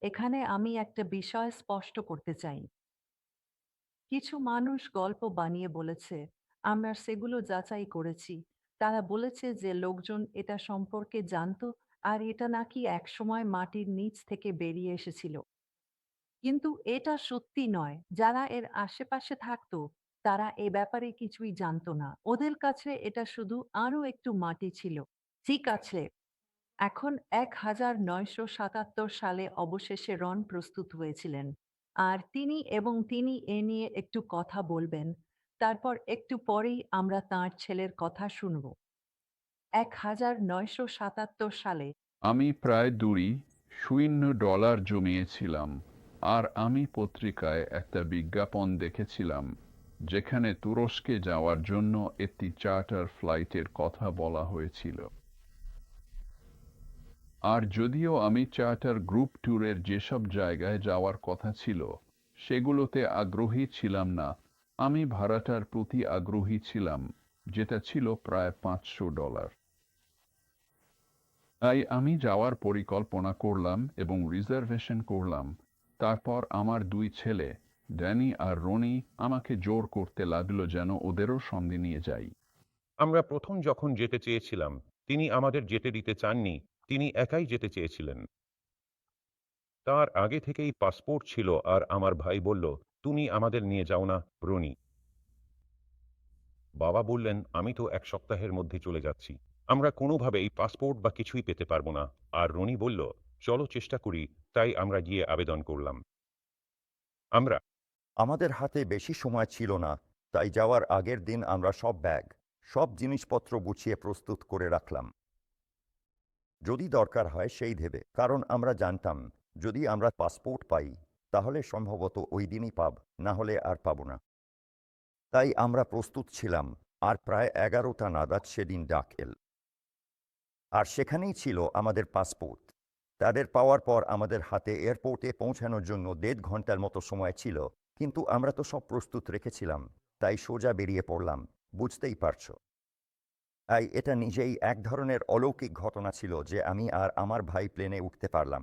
এখানে আমি একটা বিষয় স্পষ্ট করতে চাই। কিছু মানুষ গল্প বানিয়ে বলেছে, আমরা সেগুলো যাচাই করেছি। তারা বলেছে যে লোকজন এটা সম্পর্কে জানতো আর এটা নাকি একসময় মাটির নিচ থেকে বেরিয়ে এসেছিল। কিন্তু এটা সত্যি নয়। যারা এর আশেপাশে থাকতো, তারা এ ব্যাপারে কিছুই জানতো না। ওদের কাছে এটা শুধু আরো একটু মাটি ছিল। ঠিক আছে, এখন ১৯৭৭ সালে অবশেষে রন প্রস্তুত হয়েছিলেন। আর তিনি এ নিয়ে একটু কথা বলবেন। তারপর একটু পরেই আমরা তাঁর ছেলের কথা শুনব। ১৯৭৭ সালে আমি প্রায় $2.0 জমিয়েছিলাম, আর আমি পত্রিকায় একটা বিজ্ঞাপন দেখেছিলাম যেখানে তুরস্কে যাওয়ার জন্য একটি চার্টার ফ্লাইটের কথা বলা হয়েছিল। আর যদিও আমি চার্টার গ্রুপ ট্যুরের যেসব জায়গায় যাওয়ার কথা ছিল সেগুলোতে আগ্রহী ছিলাম না, আমি ভাড়াটার প্রতি আগ্রহী ছিলাম, যেটা ছিল প্রায় $500। তাই আমি যাওয়ার পরিকল্পনা করলাম এবং রিজার্ভেশন করলাম। তারপর আমার দুই ছেলে, ড্যানি আর রনি, আমাকে জোর করতে লাগলো যেন ওদেরও সঙ্গে নিয়ে যাই। আমরা প্রথম যখন যেতে চেয়েছিলাম, তিনি আমাদের যেতে দিতে চাননি। তিনি একাই যেতে চেয়েছিলেন। তার আগে থেকেই পাসপোর্ট ছিল আর আমার ভাই বলল, তুমি আমাদের নিয়ে যাও না, রনি। বাবা বললেন, আমি তো 1 সপ্তাহের মধ্যে চলে যাচ্ছি। আমরা কোনোভাবেই পাসপোর্ট বা কিছুই পেতে পারবো না। আর রনি বলল, চলো চেষ্টা করি। তাই আমরা গিয়ে আবেদন করলাম। আমরা আমাদের হাতে বেশি সময় ছিল না, তাই যাওয়ার আগের দিন আমরা সব ব্যাগ, সব জিনিসপত্র গুছিয়ে প্রস্তুত করে রাখলাম। যদি দরকার হয় সেই ভেবে, কারণ আমরা জানতাম যদি আমরা পাসপোর্ট পাই তাহলে সম্ভবত ওই দিনই পাব, না হলে আর পাব না। তাই আমরা প্রস্তুত ছিলাম। আর প্রায় 11টা নাগাদ সেদিন ডাক এল। আর সেখানেই ছিল আমাদের পাসপোর্ট। তাদের পাওয়ার পর আমাদের হাতে এয়ারপোর্টে পৌঁছানোর জন্য 1.5 ঘন্টার মতো সময় ছিল। কিন্তু আমরা তো সব প্রস্তুত রেখেছিলাম, তাই সোজা বেরিয়ে পড়লাম। বুঝতেই পারছো, তাই এটা নিজেই এক ধরনের অলৌকিক ঘটনা ছিল যে আমি আর আমার ভাই প্লেনে উঠতে পারলাম।